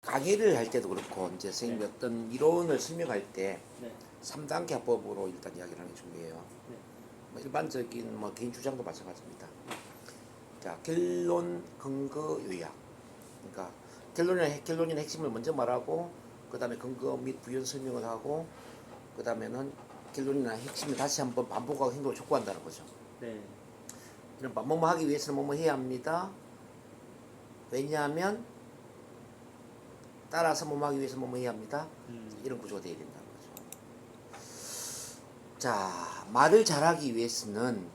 강의를 할 때도 그렇고 이제 선생님이 네. 어떤 이론을 설명할 때 네. 3단계 화법으로 일단 이야기를 하는 게 중요해요. 네. 뭐 일반적인 뭐 개인 주장도 마찬가지입니다. 자, 결론, 근거, 요약. 그러니까 결론이나 핵심을 먼저 말하고 그 다음에 근거 및 부연 설명을 하고 그 다음에는 결론이나 핵심을 다시 한번 반복하고 행동을 촉구한다는 거죠. 네. 이런 뭐뭐 하기 위해서는 뭐뭐 해야 합니다. 왜냐하면 따라서 뭐뭐 하기 위해서 뭐뭐 해야 합니다. 이런 구조가 되어야 된다는 거죠. 자, 말을 잘하기 위해서는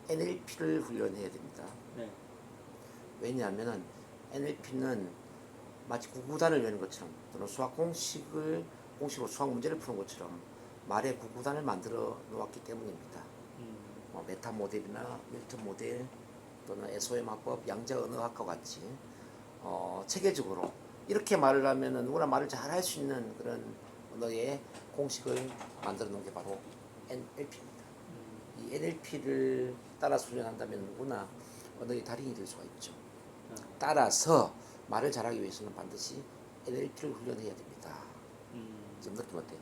NLP를 훈련해야 됩니다. 네. 왜냐하면 NLP는 마치 구구단을 외우는 것처럼 또는 수학 공식으로 수학 문제를 푸는 것처럼 말의 구구단을 만들어 놓았기 때문입니다. 뭐 메타 모델이나 밀턴 모델 또는 SOM 화법, 양자 언어학과 같이 체계적으로 이렇게 말을 하면은 누구나 말을 잘 할 수 있는 그런 언어의 공식을 만들어 놓은 게 바로 NLP입니다. 이 NLP를 따라서 훈련한다면 누구나 언어의 달인이 될 수가 있죠. 따라서 말을 잘하기 위해서는 반드시 NLP를 훈련해야 됩니다. 지금 느낌 어때요?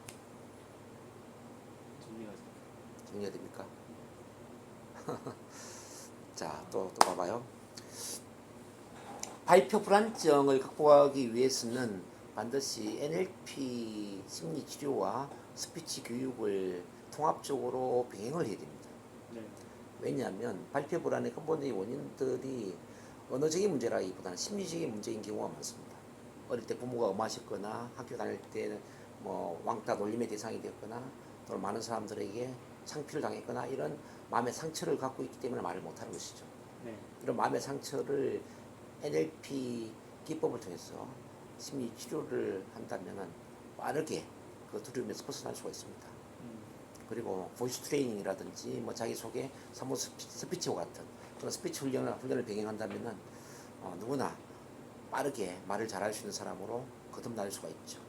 정리가 됩니까? 자, 또 봐봐요. 발표 불안증을 극복하기 위해서는 반드시 NLP 심리 치료와 스피치 교육을 통합적으로 병행을 해야 됩니다. 네. 왜냐하면 발표 불안의 근본적인 원인들이 언어적인 문제라기보다는 심리적인 문제인 경우가 많습니다. 어릴 때 부모가 엄하셨거나 학교 다닐 때 뭐 왕따 놀림의 대상이 되었거나 또는 많은 사람들에게 창피를 당했거나 이런 마음의 상처를 갖고 있기 때문에 말을 못하는 것이죠. 네. 이런 마음의 상처를 NLP 기법을 통해서 심리 치료를 한다면 빠르게 그 두려움에서 벗어날 수가 있습니다. 그리고 보이스 트레이닝이라든지 뭐 자기소개, 사무 스피치와 같은 그런 스피치 훈련을 병행한다면 누구나 빠르게 말을 잘할 수 있는 사람으로 거듭날 수가 있죠.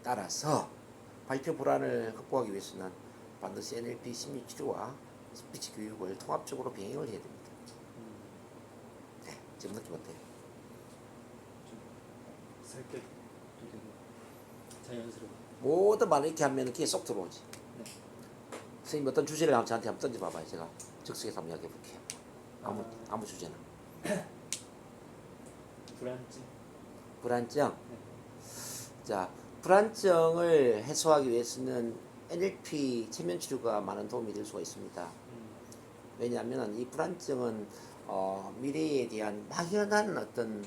따라서 발표 불안을 극복하기 위해서는 반드시 NLP 심리 치료와 스피치 교육을 통합적으로 병행을 해야 됩니다. 네, 지금 느낌 어때요? 좀 설득도 되고 자연스러워. 모든 말을 이렇게 하면 귀에 쏙 들어오지. 네. 선생님 어떤 주제를 저한테 한번 던져봐봐요. 제가 즉석에서 한번 이야기해 볼게요. 아무 주제나. 불안증. 네. 자, 불안증을 해소하기 위해서는 NLP 체면 치료가 많은 도움이 될 수가 있습니다. 왜냐하면 이 불안증은 미래에 대한 막연한 어떤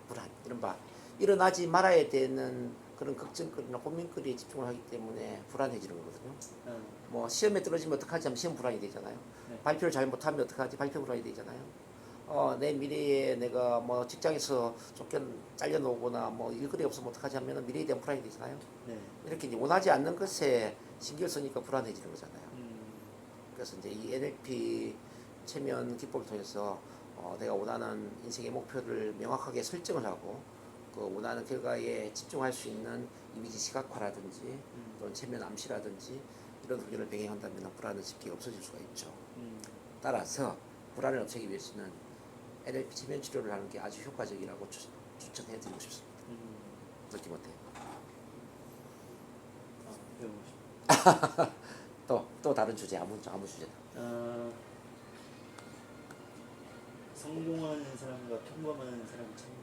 불안, 이른바 일어나지 말아야 되는 그런 걱정거리나 고민거리에 집중을 하기 때문에 불안해지는 거거든요. 뭐 시험에 떨어지면 어떡하지 하면 시험 불안이 되잖아요. 네. 발표를 잘못하면 어떡하지 발표 불안이 되잖아요. 내 미래에 내가 뭐 직장에서 잘려나오거나 뭐 일거리 없으면 어떡하지 하면 미래에 대한 불안이 되잖아요. 네. 이렇게 이제 원하지 않는 것에 신경 쓰니까 불안해지는 거잖아요. 그래서 이제 이 NLP 체면 기법을 통해서 내가 원하는 인생의 목표를 명확하게 설정을 하고 그 원하는 결과에 집중할 수 있는 이미지 시각화라든지 또는 체면 암시라든지 이런 훈련을 병행한다면 불안은 쉽게 없어질 수가 있죠. 따라서 불안을 없애기 위해서는 NLP 체면 치료를 하는 게 아주 효과적이라고 추천해드리고 싶습니다. 느낌 어때요? 배우고 싶어. 또 다른 주제 아무 주제나. 성공한 사람과 평범한 사람 차이.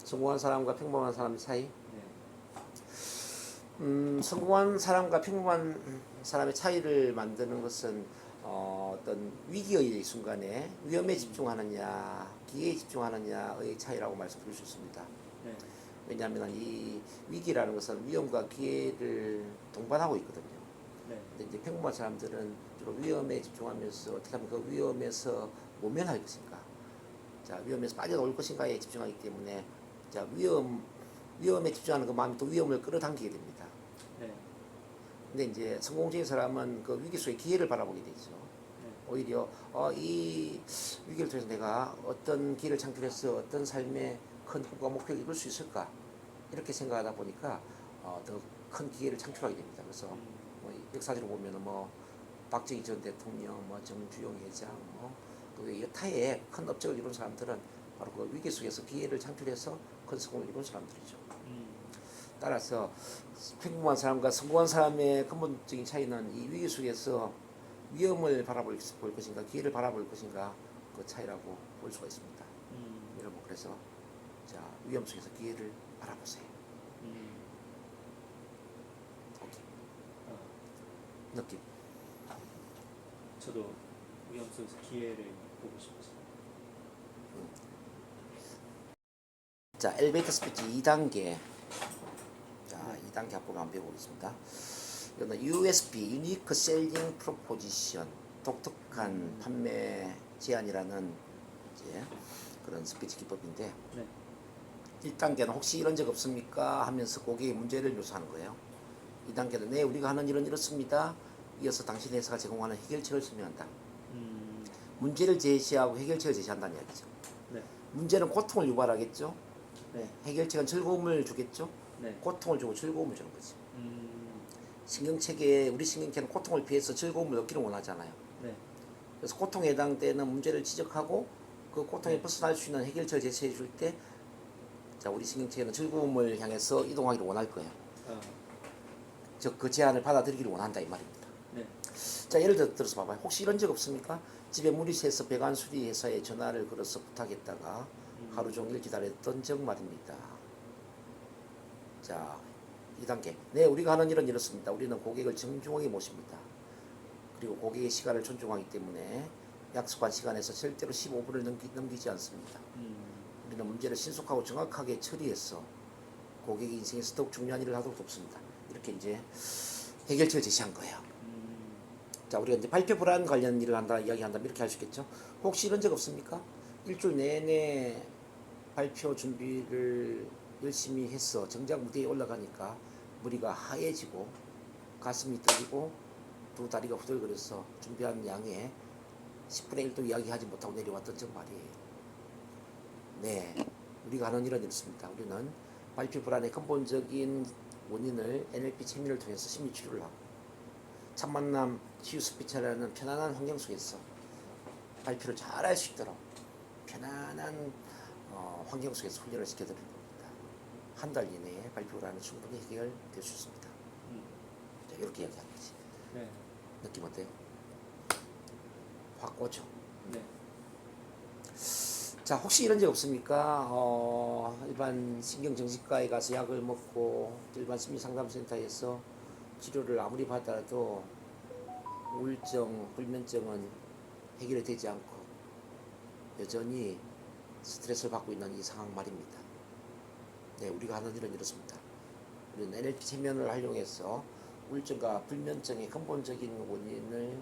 성공한 사람과 평범한 사람의 차이? 네. 성공한 사람과 평범한 사람의 차이를 만드는 것은 어떤 위기의 순간에 위험에 집중하느냐 기회에 집중하느냐의 차이라고 말씀드릴 수 있습니다. 네. 왜냐하면 이 위기라는 것은 위험과 기회를 동반하고 있거든요. 네. 근데 이제 평범한 사람들은 주로 위험에 집중하면서 어떻게 하면 그 위험에서 모면할 것인가, 자 위험에서 빠져나올 것인가에 집중하기 때문에 자 위험에 집중하는 그 마음이 또 위험을 끌어당기게 됩니다. 네. 근데 이제 성공적인 사람은 그 위기 속에 기회를 바라보게 되죠. 네. 오히려 이 위기를 통해서 내가 어떤 기회를 창출해서 어떤 삶의 큰 꿈과 목표를 이룰 수 있을까 이렇게 생각하다 보니까 더 큰 기회를 창출하게 됩니다. 그래서 뭐 역사적으로 보면은 뭐 박정희 전 대통령, 뭐 정주영 회장, 또 여타의 큰 업적을 이룬 사람들은 바로 그 위기 속에서 기회를 창출해서 큰 성공을 이룬 사람들이죠. 음. 따라서 평범한 사람과 성공한 사람의 근본적인 차이는 이 위기 속에서 위험을 바라볼 것인가 기회를 바라볼 것인가 그 차이라고 볼 수가 있습니다. 여러분 그래서 자 위험 속에서 기회를 바라보세요. 오케이. 느낌. 저도 위험 속에서 기회를 보고 싶어요. 자 엘리베이터 스피치 2단계. 자 2단계 합법을 한번 배워보겠습니다. 이거는 USP 유니크 셀링 프로포지션 독특한 판매 제안이라는 이제 그런 스피치 기법인데 네. 1단계는 혹시 이런 적 없습니까? 하면서 고객의 문제를 묘사하는 거예요. 2단계는 네 우리가 하는 일은 이렇습니다. 이어서 당신 회사가 제공하는 해결책을 설명한다. 문제를 제시하고 해결책을 제시한다는 이야기죠. 네. 문제는 고통을 유발하겠죠. 네. 해결책은 즐거움을 주겠죠. 네. 고통을 주고 즐거움을 주는 거지. 신경체계 우리 신경체는 고통을 피해서 즐거움을 얻기를 원하잖아요. 네. 그래서 고통에 해당되는 문제를 지적하고 그 고통에 네. 벗어날 수 있는 해결책을 제시해 줄 때 자 우리 신경체계는 즐거움을 향해서 이동하기를 원할 거예요. 즉 그 제안을 받아들이기를 원한다 이 말입니다. 네. 자 예를 들어서 봐봐요. 혹시 이런 적 없습니까? 집에 물이 새서 배관 수리 회사에 전화를 걸어서 부탁했다가 하루 종일 기다렸던 적 말입니다. 자 2단계 네 우리가 하는 일은 이렇습니다. 우리는 고객을 정중하게 모십니다. 그리고 고객의 시간을 존중하기 때문에 약속한 시간에서 절대로 15분을 넘기지 않습니다. 우리는 문제를 신속하고 정확하게 처리해서 고객의 인생에서 더욱 중요한 일을 하도록 돕습니다. 이렇게 이제 해결책을 제시한 거예요. 자 우리가 이제 발표 불안 관련 일을 한다 이야기한다면 이렇게 할 수 있겠죠. 혹시 이런 적 없습니까? 일주일 내내 발표 준비를 열심히 해서 정작 무대에 올라가니까 머리가 하얘지고 가슴이 떨리고 두 다리가 후들거려서 준비한 양의 10분의 1도 이야기하지 못하고 내려왔던 적 말이에요. 네, 우리가 하는 일은 이렇습니다. 우리는 발표 불안의 근본적인 원인을 NLP 체면을 통해서 심리 치료를 하고 첫 만남 치유 스피치라는 편안한 환경 속에서 발표를 잘 할 수 있도록 편안한 환경 속에서 훈련을 시켜드리는 겁니다. 한 달 이내에 발표 불안은 충분히 해결될 수 있습니다. 자, 이렇게 이야기하는 거지. 네. 느낌 어때요? 확 오죠? 네. 자 혹시 이런 적 없습니까? 일반 신경정신과에 가서 약을 먹고 일반 심리상담센터에서 치료를 아무리 받아도 우울증, 불면증은 해결이 되지 않고 여전히 스트레스를 받고 있는 이 상황 말입니다. 네, 우리가 하는 일은 이렇습니다. 우리는 NLP 체면을 활용해서 우울증과 불면증의 근본적인 원인을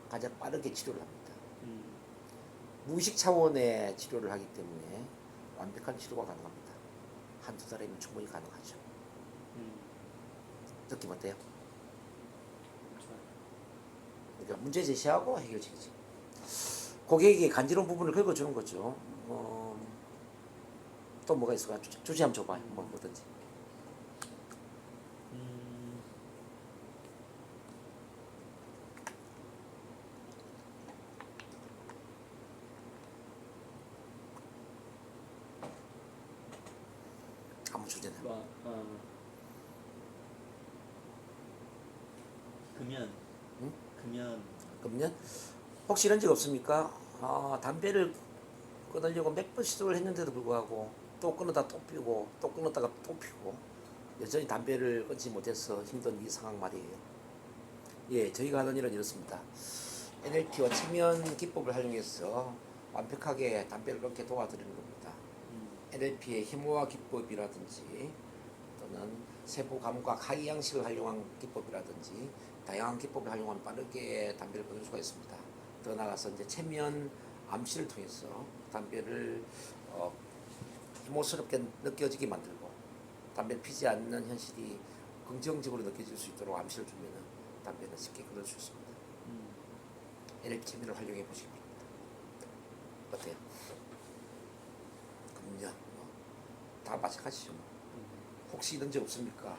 가장 빠르게 치료를 합니다. 무의식 차원의 치료를 하기 때문에 완벽한 치료가 가능합니다. 한두 달이면 충분히 가능하죠. 느낌 어때요? 좋아요. 그러니까 문제 제시하고 해결책이지. 고객에게 간지러운 부분을 긁어주는 거죠. 또 뭐가 있을까? 주제 한번 줘봐요. 뭐든지. 아무 주제나. 금연. 응? 금연. 그러면 혹시 이런 적 없습니까? 담배를 끊으려고 몇 번 시도를 했는데도 불구하고 또 끊었다 또 피우고 또 끊었다가 또 피우고 여전히 담배를 끊지 못해서 힘든 이 상황 말이에요. 예, 저희가 하는 일은 이렇습니다. NLP와 체면 기법을 활용해서 완벽하게 담배를 끊게 도와드리는 겁니다. NLP의 희모화 기법이라든지 또는 세부 감각 하이 양식을 활용한 기법이라든지 다양한 기법을 활용하면 빠르게 담배를 끊을 수가 있습니다. 더 나아가서 이제 체면 암시를 통해서 담배를 희모스럽게 느껴지게 만들고 담배를 피지 않는 현실이 긍정적으로 느껴질 수 있도록 암시를 주면 담배는 쉽게 끊을 수 있습니다. NLP 체면을 활용해 보시기 바랍니다. 어때요? 금년 다 마찬가지죠. 혹시 이런 적 없습니까?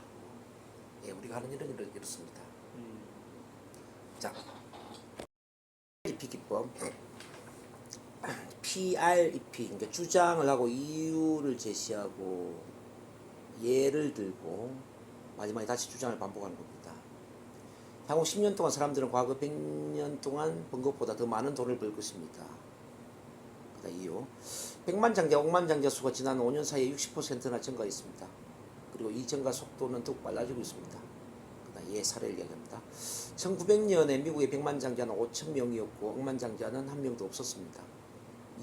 예, 우리가 하는 일은 이렇습니다. 자, NLP 기법 PREP, 그러니까 주장을 하고 이유를 제시하고 예를 들고 마지막에 다시 주장을 반복하는 겁니다. 향후 10년 동안 사람들은 과거 100년 동안 번 것보다 더 많은 돈을 벌 것입니다. 그다음 이유. 백만장자, 억만장자 수가 지난 5년 사이에 60%나 증가했습니다. 그리고 이 증가 속도는 더욱 빨라지고 있습니다. 그다음 예 사례를 이야기합니다. 1900년에 미국의 백만장자는 5,000명이었고 억만장자는 한 명도 없었습니다.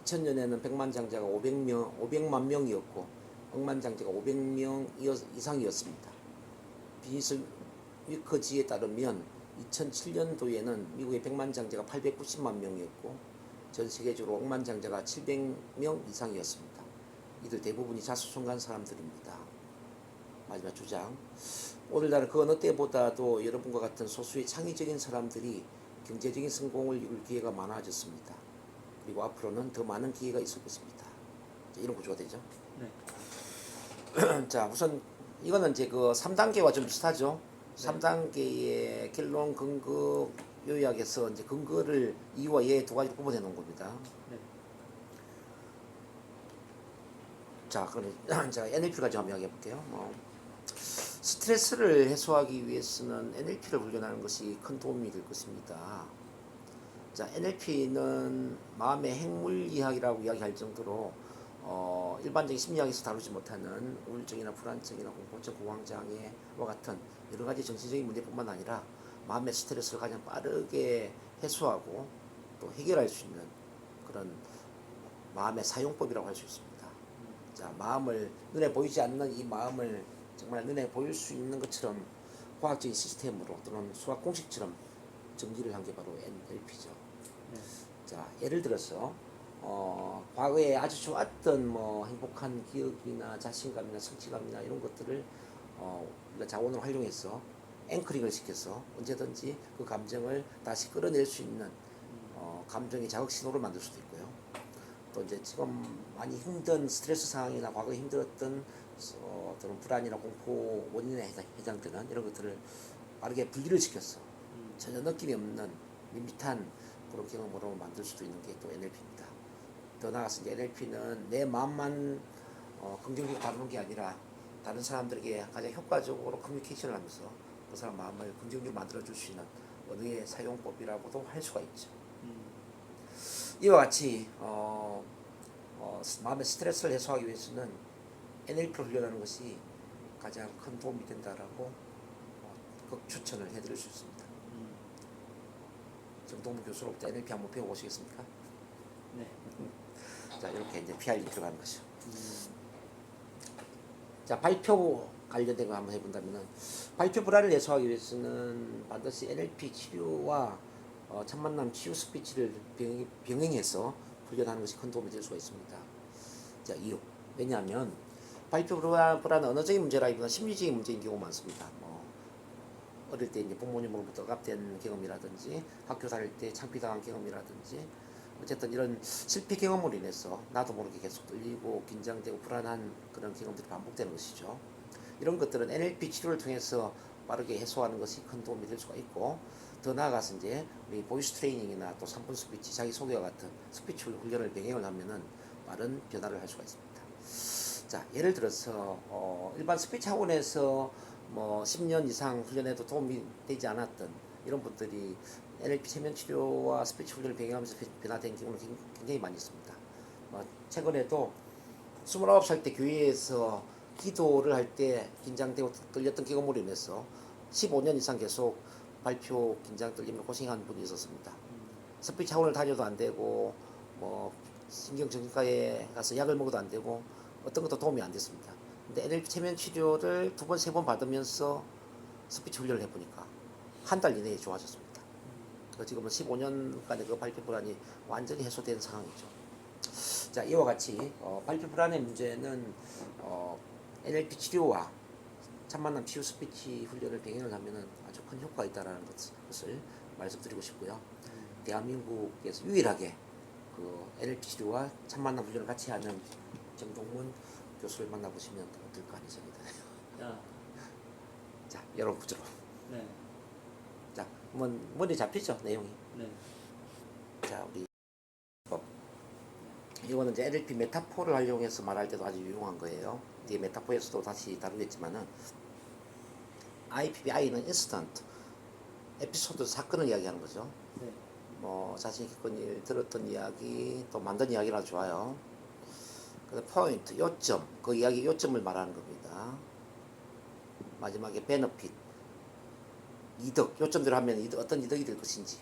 2000년에는 백만장자가 500만 명이었고 억만장자가 500명 이상이었습니다. 비즈니스 위커지에 따르면 2007년도에는 미국의 백만장자가 890만 명이었고 전 세계적으로 억만장자가 700명 이상이었습니다. 이들 대부분이 자수성가한 사람들입니다. 마지막 주장. 오늘날 그 어느 때보다도 여러분과 같은 소수의 창의적인 사람들이 경제적인 성공을 이룰 기회가 많아졌습니다. 그리고 앞으로는 더 많은 기회가 있을 것입니다. 이런 구조가 되죠. 네. 자, 우선 이거는 이제 그 3단계와 좀 비슷하죠. 3단계의 결론 근거 요약에서 이제 근거를 이유와 예 두 가지로 구분해 놓은 겁니다. 네. 자, 그러면 제가 NLP까지 한번 이야기해 볼게요. 스트레스를 해소하기 위해서는 NLP를 훈련하는 것이 큰 도움이 될 것입니다. 자, NLP는 마음의 핵물리학이라고 이야기할 정도로 일반적인 심리학에서 다루지 못하는 우울증이나 불안증이나 공포증, 공황장애와 같은 여러 가지 정신적인 문제뿐만 아니라 마음의 스트레스를 가장 빠르게 해소하고 또 해결할 수 있는 그런 마음의 사용법이라고 할 수 있습니다. 자, 마음을 눈에 보이지 않는 이 마음을 정말 눈에 보일 수 있는 것처럼 과학적인 시스템으로 또는 수학 공식처럼 정리를 한 게 바로 NLP죠. 네. 자, 예를 들어서 과거에 아주 좋았던 뭐 행복한 기억이나 자신감이나 성취감이나 이런 것들을 우리가 자원을 활용해서 앵커링을 시켜서 언제든지 그 감정을 다시 끌어낼 수 있는 감정의 자극 신호를 만들 수도 있고요. 또 이제 지금 많이 힘든 스트레스 상황이나 과거에 힘들었던 어떤 불안이나 공포 원인에 해당되는 이런 것들을 빠르게 분리를 시켜서 전혀 느낌이 없는 밋밋한 그런 경험으로 만들 수도 있는 게 또 NLP입니다. 더 나아가서 이제 NLP는 내 마음만 긍정적으로 다루는 게 아니라 다른 사람들에게 가장 효과적으로 커뮤니케이션을 하면서 그 사람 마음을 긍정적으로 만들어줄 수 있는 언어의 사용법이라고도 할 수가 있죠. 이와 같이 마음의 스트레스를 해소하기 위해서는 NLP를 훈련하는 것이 가장 큰 도움이 된다라고 추천을 해드릴 수 있습니다. 정동문 교수로부터 NLP 한번 배워보시겠습니까? 네. 자, 이렇게 이제 PR이 들어가는 것이죠. 자, 발표 관련된 거 한번 해본다면은 발표 불안을 해소하기 위해서는 반드시 NLP 치료와 참만남 치유 스피치를 병행해서 훈련하는 것이 큰 도움이 될 수가 있습니다. 자, 이유. 왜냐하면 발표 불안은 언어적인 문제라기보다 심리적인 문제인 경우가 많습니다. 어릴 때 이제 부모님으로부터 억압된 경험이라든지 학교 다닐 때 창피당한 경험이라든지 어쨌든 이런 실패 경험으로 인해서 나도 모르게 계속 떨리고 긴장되고 불안한 그런 경험들이 반복되는 것이죠. 이런 것들은 NLP 치료를 통해서 빠르게 해소하는 것이 큰 도움이 될 수가 있고, 더 나아가서 이제 우리 보이스 트레이닝이나 또 3분 스피치, 자기소개와 같은 스피치 훈련을 병행을 하면은 빠른 변화를 할 수가 있습니다. 자, 예를 들어서 일반 스피치 학원에서 뭐 10년 이상 훈련해도 도움이 되지 않았던 이런 분들이 NLP 최면 치료와 스피치 훈련을 병행하면서 변화된 경우는 굉장히 많이 있습니다. 최근에도 29살 때 교회에서 기도를 할 때 긴장되고 떨렸던 경험으로 인해서 15년 이상 계속 발표 긴장 떨리며 고생한 분이 있었습니다. 스피치 학원을 다녀도 안 되고 뭐 신경정신과에 가서 약을 먹어도 안 되고 어떤 것도 도움이 안 됐습니다. 근데 NLP 최면 치료를 2번, 3번 받으면서 스피치 훈련을 해보니까 한 달 이내에 좋아졌습니다. 지금은 15년간의 그 발표 불안이 완전히 해소된 상황이죠. 자, 이와 같이 발표 불안의 문제는 NLP 치료와 참만남 치유 스피치 훈련을 병행을 하면 아주 큰 효과가 있다는 것을 말씀드리고 싶고요. 대한민국에서 유일하게 그 NLP 치료와 참만남 훈련을 같이 하는 정동문 교수를 만나보시면 어떨까 하는 생각이 드네요. 자, 여러 구조로. 네. 자, 머리 잡히죠, 내용이. 네. 자, 우리 이거는 이제 NLP 메타포를 활용해서 말할 때도 아주 유용한 거예요. 이 메타포에서도 다시 다루겠지만은 IPBI는 인스턴트 에피소드 사건을 이야기하는 거죠. 네. 뭐 자신이 겪은 일, 들었던 이야기, 또 만든 이야기나 좋아요. 그다음 포인트, 요점, 그 이야기 요점을 말하는 겁니다. 마지막에 베너핏, 이득, 요점대로 하면 어떤 이득이 될 것인지.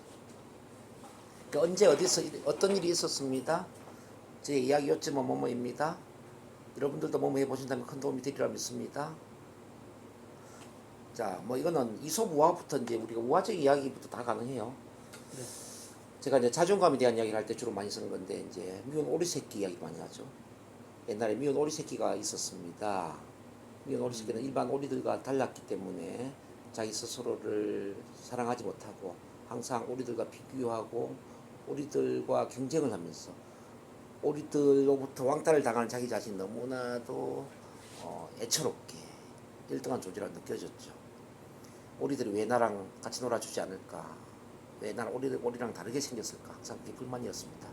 그러니까 언제 어디서 어떤 일이 있었습니다. 제 이야기 요점은 뭐뭐입니다. 여러분들도 뭐뭐 해보신다면 큰 도움이 되리라 믿습니다. 자, 뭐 이거는 이솝우화부터 이제 우리가 우화적 이야기부터 다 가능해요. 네. 제가 제가 이제 자존감에 대한 이야기를 할 때 주로 많이 쓰는 건데 이제 미운 오리 새끼 이야기 많이 하죠. 옛날에 미운 오리 새끼가 있었습니다. 미운 오리 새끼는 일반 오리들과 달랐기 때문에 자기 스스로를 사랑하지 못하고 항상 오리들과 비교하고 오리들과 경쟁을 하면서 오리들로부터 왕따를 당하는 자기 자신이 너무나도 애처롭게 1등한 존재라 느껴졌죠. 오리들이 왜 나랑 같이 놀아주지 않을까? 왜 나는 오리랑 다르게 생겼을까? 항상 그게 불만이었습니다.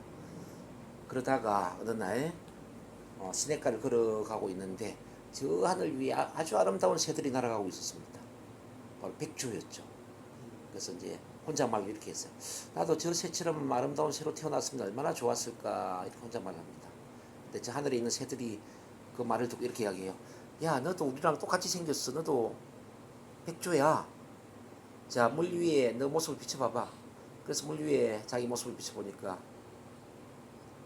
그러다가 어느 날 시냇가를 걸어가고 있는데 저 하늘 위에 아주 아름다운 새들이 날아가고 있었습니다. 바로 백조였죠. 그래서 이제 혼잣말로 이렇게 했어요. 나도 저 새처럼 아름다운 새로 태어났으면 얼마나 좋았을까 이렇게 혼잣말을 합니다. 근데 저 하늘에 있는 새들이 그 말을 듣고 이렇게 이야기해요. 야, 너도 우리랑 똑같이 생겼어. 너도 백조야. 자, 물 위에 너 모습을 비춰봐봐. 그래서 물 위에 자기 모습을 비춰보니까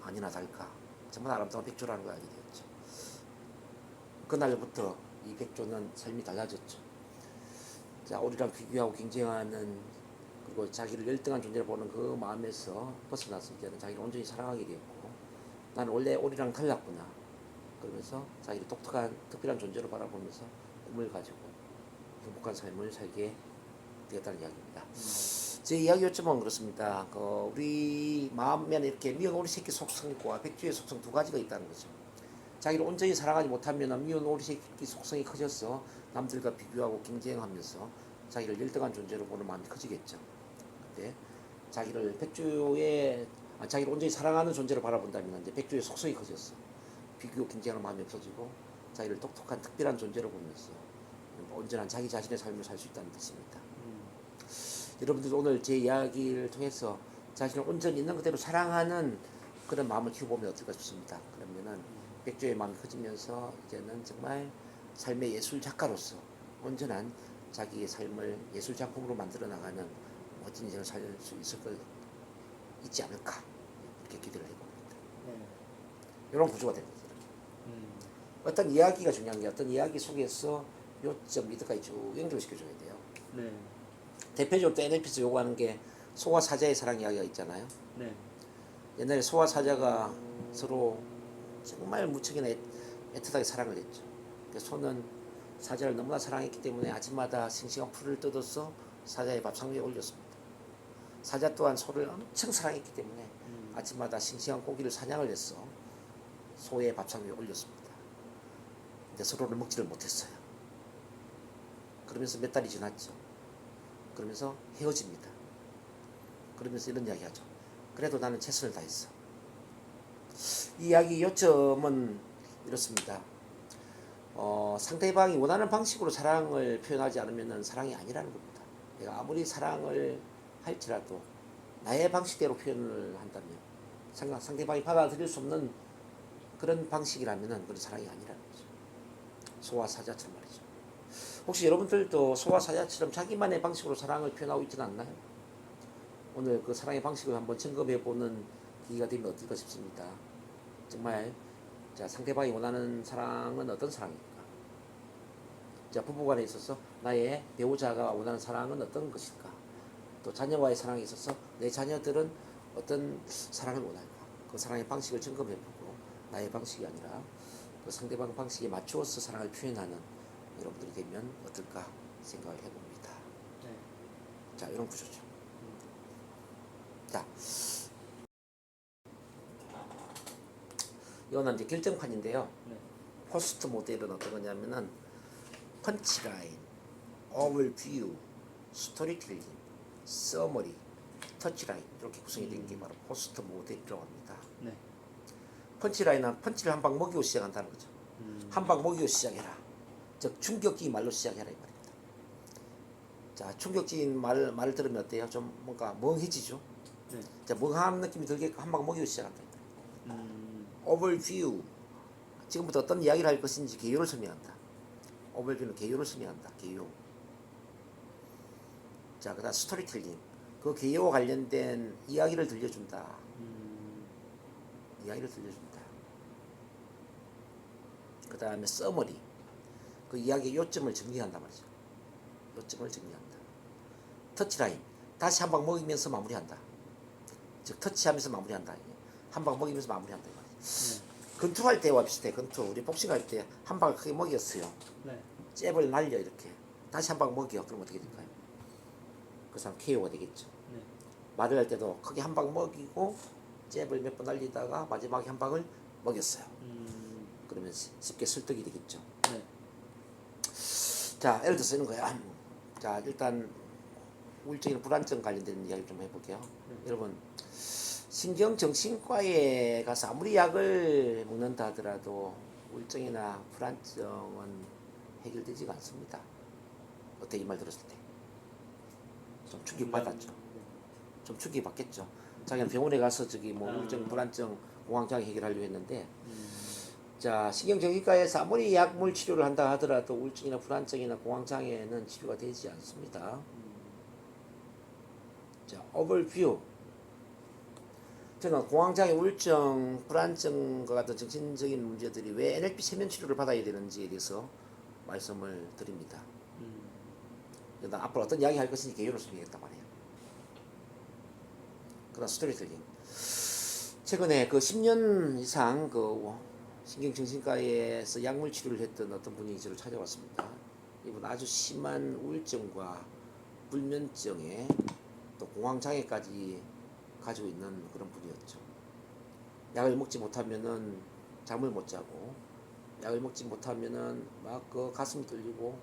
아니나 다를까 정말 아름다운 백조라는 걸 알게 되었죠. 그날부터 이 백조는 삶이 달라졌죠. 자, 우리랑 비교하고 경쟁하는 그리고 자기를 열등한 존재로 보는 그 마음에서 벗어나서 이제는 자기를 온전히 사랑하게 되었고 나는 원래 우리랑 달랐구나 그러면서 자기를 독특한 특별한 존재로 바라보면서 꿈을 가지고 행복한 삶을 살게 되었다는 이야기입니다. 제 이야기 요점은 그렇습니다. 우리 마음에는 이렇게 미운 오리 새끼 속성과 백조의 속성 두 가지가 있다는 거죠. 자기를 온전히 사랑하지 못하면 미운 오리 새끼 속성이 커져서 남들과 비교하고 경쟁하면서 자기를 열등한 존재로 보는 마음이 커지겠죠. 근데 자기를 자기를 온전히 사랑하는 존재로 바라본다면 이제 백조의 속성이 커졌어. 비교 경쟁하는 마음이 없어지고 자기를 똑똑한 특별한 존재로 보면서 온전한 자기 자신의 삶을 살 수 있다는 뜻입니다. 여러분들도 오늘 제 이야기를 통해서 자신을 온전히 있는 그대로 사랑하는 그런 마음을 키워보면 어떨까 싶습니다. 그러면은 백조의 마음이 커지면서 이제는 정말 삶의 예술 작가로서 온전한 자기의 삶을 예술 작품으로 만들어 나가는 멋진 인생을 살 수 있지 않을까 이렇게 기대를 해봅니다. 네. 이런 구조가 됩니다. 어떤 이야기가 중요한 게 어떤 이야기 속에서 요점 미드까지 쭉 연결시켜줘야 돼요. 네. 대표적으로 또 NLP에서 요구하는 게 소와 사자의 사랑 이야기가 있잖아요. 네. 옛날에 소와 사자가 서로 정말 무척이나 애틋하게 사랑을 했죠. 소는 사자를 너무나 사랑했기 때문에 아침마다 싱싱한 풀을 뜯어서 사자의 밥상 위에 올렸습니다. 사자 또한 소를 엄청 사랑했기 때문에 아침마다 싱싱한 고기를 사냥을 해서 소의 밥상 위에 올렸습니다. 근데 서로를 먹지를 못했어요. 그러면서 몇 달이 지났죠. 그러면서 헤어집니다. 그러면서 이런 이야기 하죠. 그래도 나는 최선을 다했어. 이 이야기 요점은 이렇습니다. 상대방이 원하는 방식으로 사랑을 표현하지 않으면 사랑이 아니라는 겁니다. 내가 아무리 사랑을 할지라도 나의 방식대로 표현을 한다면 상대방이 받아들일 수 없는 그런 방식이라면 그건 사랑이 아니라는 거죠. 소와 사자처럼 말이죠. 혹시 여러분들도 소와 사자처럼 자기만의 방식으로 사랑을 표현하고 있지는 않나요? 오늘 그 사랑의 방식을 한번 점검해보는 기회가 되면 어떨까 싶습니다. 정말 상대방이 원하는 사랑은 어떤 사랑입니까? 부부간에 있어서 나의 배우자가 원하는 사랑은 어떤 것일까? 또 자녀와의 사랑에 있어서 내 자녀들은 어떤 사랑을 원할까? 그 사랑의 방식을 점검해보고 나의 방식이 아니라 그 상대방 방식에 맞추어서 사랑을 표현하는 여러분들이 되면 어떨까 생각을 해봅니다. 네. 자, 이런 구조죠. 자, 이거는 이제 결정판인데요. 네. 포스트 모델은 어떤 거냐면은 펀치라인, 오버뷰, 스토리텔링, 서머리, 터치라인 이렇게 구성이 된 게 바로 포스트 모델이라고 합니다. 네. 펀치라인은 펀치를 한 방 먹이고 시작한다는 거죠. 한 방 먹이고 시작해라. 즉 충격적인 말로 시작해라 이 말입니다. 자, 충격적인 말을 들으면 어때요? 좀 뭔가 멍해지죠. 네. 자, 멍한 느낌이 들게끔 한 방 먹이고 시작한다. 오버뷰. 지금부터 어떤 이야기를 할 것인지 개요를 설명한다. 오버뷰는 개요를 설명한다. 개요. 자, 그다음 스토리텔링. 그 개요와 관련된 이야기를 들려준다. 이야기를 들려준다. 그 다음에 서머리. 그 이야기의 요점을 정리한단 말이죠. 요점을 정리한다. 터치라인. 다시 한 방 먹이면서 마무리한다. 즉 터치하면서 마무리한다. 한 방 먹이면서 마무리한다. 권투할 때와 비슷해. 권투. 우리 복싱할 때 한 방을 크게 먹였어요. 네. 잽을 날려 이렇게. 다시 한 방 먹여. 그럼 어떻게 될까요? 그 사람 KO가 되겠죠. 네. 말을 할 때도 크게 한 방 먹이고 잽을 몇 번 날리다가 마지막에 한 방을 먹였어요. 그러면 쉽게 설득이 되겠죠. 네. 자, 예를 들어서 이런 거야. 자, 일단 우울증이나 불안증 관련된 이야기 좀 해볼게요. 여러분, 신경정신과에 가서 아무리 약을 먹는다 하더라도 우울증이나 불안증은 해결되지가 않습니다. 어때 이 말 들었을 때? 좀 충격받았죠. 좀 충격받겠죠. 자기는 병원에 가서 저기 뭐 우울증, 불안증, 공황장애 해결하려고 했는데, 자, 신경정신과에서 아무리 약물 치료를 한다 하더라도 우울증이나 불안증이나 공황장애는 치료가 되지 않습니다. 자, 오버뷰. 저는 공황장애, 우울증, 불안증과 같은 정신적인 문제들이 왜 NLP 세면 치료를 받아야 되는지에 대해서 말씀을 드립니다. 일단 앞으로 어떤 이야기 할 것인지 개요를 설명했단 말이에요. 그다음 스토리텔링. 최근에 그 10년 이상 그 신경정신과에서 약물 치료를 했던 어떤 분이 저를 찾아왔습니다. 이분 아주 심한 우울증과 불면증에 또 공황장애까지 가지고 있는 그런 분이었죠. 약을 먹지 못하면은 잠을 못 자고, 약을 먹지 못하면은 막 그 가슴이 떨리고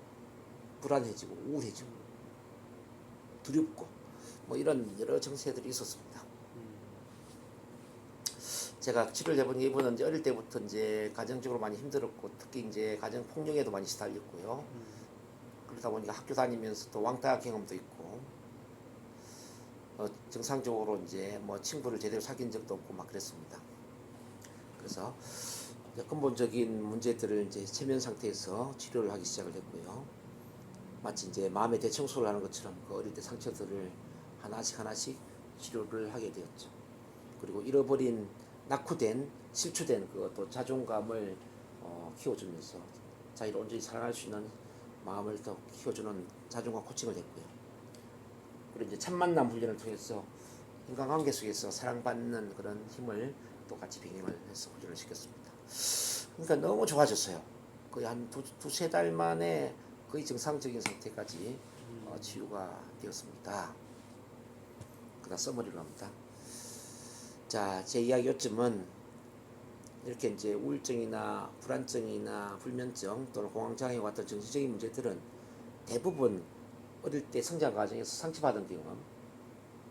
불안해지고 우울해지고 두렵고 뭐 이런 여러 증세들이 있었습니다. 제가 치료를 해본 이분은 이제 어릴 때부터 이제 가정적으로 많이 힘들었고 특히 이제 가정 폭력에도 많이 시달렸고요. 그러다 보니까 학교 다니면서 또 왕따 경험도 있고 정상적으로 이제 뭐 친구를 제대로 사귄 적도 없고 막 그랬습니다. 그래서 근본적인 문제들을 이제 체면 상태에서 치료를 하기 시작을 했고요. 마치 이제 마음의 대청소를 하는 것처럼 그 어릴 때 상처들을 하나씩 치료를 하게 되었죠. 그리고 잃어버린 낙후된 실추된 그것도 자존감을 키워주면서 자기를 온전히 사랑할 수 있는 마음을 더 키워주는 자존감 코칭을 했고요. 그리고 이제 첫 만남 훈련을 통해서 인간관계 속에서 사랑받는 그런 힘을 또 같이 병행을 해서 훈련을 시켰습니다. 그러니까 너무 좋아졌어요. 거의 한 두세 달 만에 거의 정상적인 상태까지 치유가 되었습니다. 그다음 서머리로 합니다. 자, 제 이야기 요점은 이렇게 이제 우울증이나 불안증이나 불면증 또는 공황장애와 같은 정신적인 문제들은 대부분 어릴 때 성장 과정에서 상처받은 경험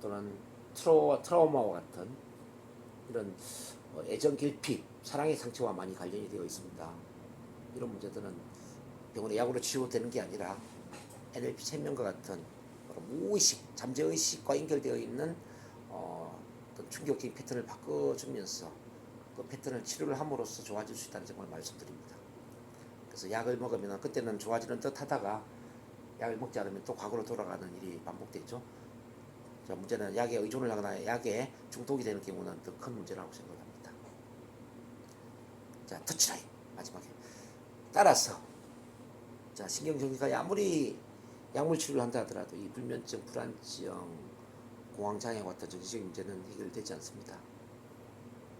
또는 트라우마와 같은 이런 애정 결핍, 사랑의 상처와 많이 관련이 되어 있습니다. 이런 문제들은 병원의 약으로 치유되는 게 아니라 NLP 체면과 같은 무의식, 잠재의식과 연결되어 있는 어떤 충격적인 패턴을 바꿔주면서 그 패턴을 치료를 함으로써 좋아질 수 있다는 점을 말씀드립니다. 그래서 약을 먹으면 그때는 좋아지는 듯 하다가 약을 먹지 않으면 또 과거로 돌아가는 일이 반복되죠. 자, 문제는 약에 의존을 하거나 약에 중독이 되는 경우는 더 큰 문제라고 생각합니다. 자, 터치라인 마지막에. 따라서 자, 신경정신과에 아무리 약물 치료를 한다 하더라도 이 불면증, 불안증, 공황장애와 같은 정신적인 문제는 해결되지 않습니다.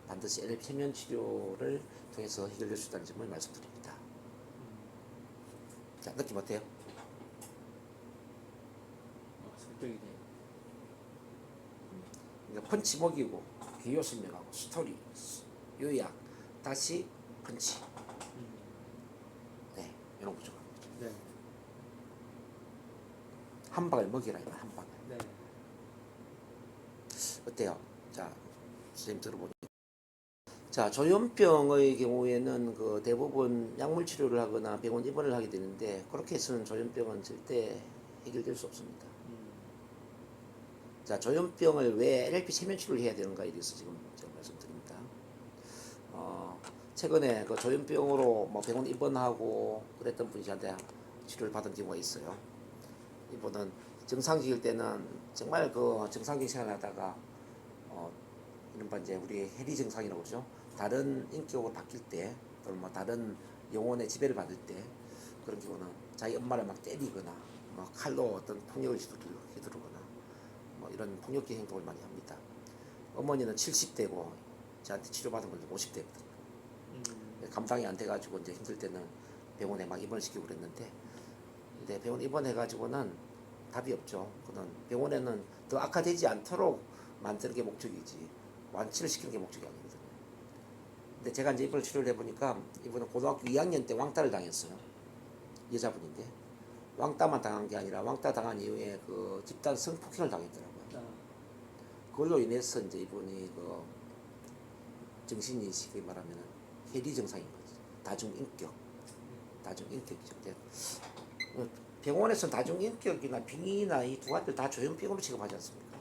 반드시 NLP 체면 치료를 통해서 해결될 수 있다는 점을 말씀드립니다. 자, 느낌 어때요? 설득이 돼요. 그러니까 펀치 먹이고 개요 설명하고 스토리, 요약, 다시 펀치. 네, 이런 거죠. 네. 한 방을 먹이라 이거 한 방을. 네. 어때요? 자, 선생님 들어보니 자, 조현병의 경우에는 그 대부분 약물 치료를 하거나 병원 입원을 하게 되는데 그렇게 해서는 조현병은 절대 해결될 수 없습니다. 자, 조현병을 왜 NLP 체면 치료를 해야 되는가에 대해서 지금 제가 말씀드립니다. 최근에 그 조현병으로 뭐 병원 입원하고 그랬던 분이 저한테 치료를 받은 경우가 있어요. 이분은 정상직일 때는 정말 그 정상직 생활하다가 이른바 이제 우리 해리 정상이라고 그러죠. 다른 인격으로 바뀔 때 또는 뭐 다른 영혼의 지배를 받을 때 그런 경우는 자기 엄마를 막 때리거나 뭐 칼로 어떤 폭력을 휘두르거나 뭐 이런 폭력적인 행동을 많이 합니다. 어머니는 70대고 저한테 치료받은 건 50대거든요. 감당이 안 돼가지고 이제 힘들 때는 병원에 막 입원시키고 그랬는데 근데 병원 입원해가지고는 답이 없죠. 그는 병원에는 더 악화되지 않도록 만드는 게 목적이지 완치를 시키는 게 목적이 아니거든요. 근데 제가 이제 이분을 치료를 해보니까 이분은 고등학교 2학년 때 왕따를 당했어요. 여자분인데 왕따만 당한 게 아니라 왕따 당한 이후에 그 집단 성폭행을 당했더라고요. 그걸로 인해서 이제 이분이 그 정신이 쉽게 말하면 해리 정상인 거지. 다중인격이죠. 근데 병원에서는 다중인격이나 빙의나 이 두 가지를 다 조현병으로 취급하지 않습니까?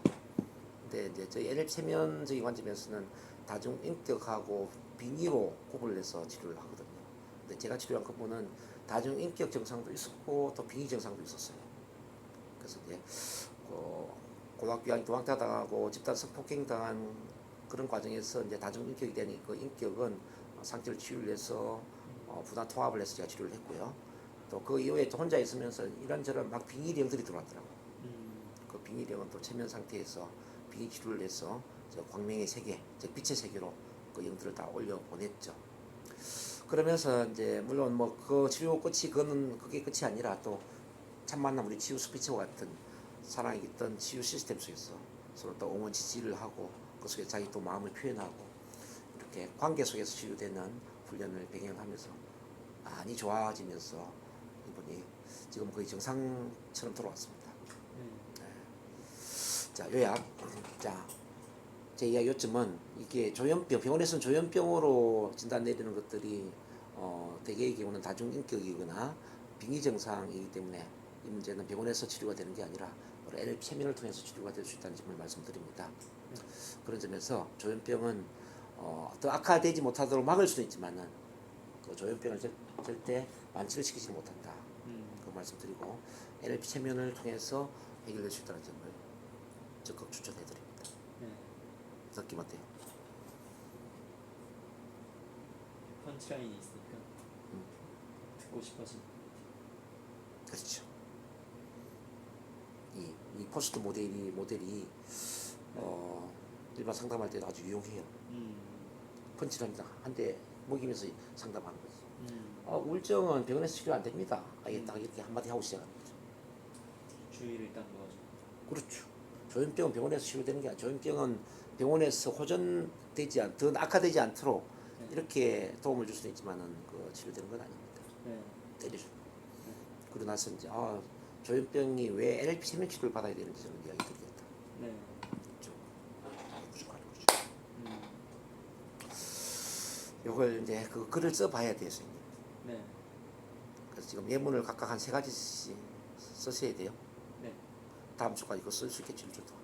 근데 이제 저희 NLP 체면적인 관점에서는 다중인격하고 빙의로 구분을 해서 치료를 하거든요. 근데 제가 치료한 그분은 다중인격 증상도 있었고 또 빙의 증상도 있었어요. 그래서 이제 고등학교 2학년 왕따 당하고 집단 성폭행 당한 그런 과정에서 이제 다중인격이 되니 그 인격은 상처를 치유를 해서 분화 통합을 해서 제가 치료를 했고요. 또 그 이후에 또 혼자 있으면서 이런저런 막 빙의령들이 들어왔더라고요. 그 빙의령은 또 체면 상태에서 빙의 치료를 해서 광명의 세계, 즉 빛의 세계로 그 영들을 다 올려 보냈죠. 그러면서 이제 물론 뭐 그 치료 끝이 그게 끝이 아니라 또 참 만남 우리 치유 스피처 같은 사랑이 있던 치유 시스템 속에서 서로 또 응원 지지를 하고 그 속에 자기 또 마음을 표현하고 이렇게 관계 속에서 치유되는 훈련을 병행하면서 많이 좋아지면서 이분이 지금 거의 정상처럼 돌아왔습니다. 네. 자, 요약. 자, 제 이야기 요점은 이게 조현병, 병원에서는 조현병으로 진단 내리는 것들이 대개의 경우는 다중인격이거나 빙의 증상이기 때문에 이 문제는 병원에서 치료가 되는 게 아니라 NLP 체면을 통해서 치료가 될 수 있다는 점을 말씀드립니다. 그런 점에서 조현병은 더 악화되지 못하도록 막을 수는 있지만은 그 조현병을 절대 완치를 시키지 못한다. 그 말씀드리고 NLP 체면을 통해서 해결될 수 있다는 점을 적극 추천해드립니다. 느낌 어때요? 펀치라인이 있으니까 듣고 싶어진. 그렇죠. 이 포스트 모델이 일반 상담할 때도 아주 유용해요. 펀치랍니다. 한 대 먹이면서 상담하는 거지. 우울증은 병원에서 치료 안 됩니다. 아예 딱 이렇게 한마디 하고 시작하는 거죠. 주의를 딱 넣어줘. 그렇죠. 조현병은 병원에서 치료되는 게 아니라 조현병은 병원에서 더 악화되지 않도록 이렇게 도움을 줄 수는 있지만은 그 치료되는 건 아닙니다. 때려줘. 그러고 나서 이제 조현병이 왜 NLP 체면 치료를 받아야 되는지 저는 이야기 드리겠다. 좀 부족하는 거죠. 요걸 이제 그 글을 써봐야 돼요, 선생님. 그래서 지금 예문을 각각 한 3가지씩 쓰셔야 돼요. 다음 주까지 그거 쓸 수 있겠죠, 저도.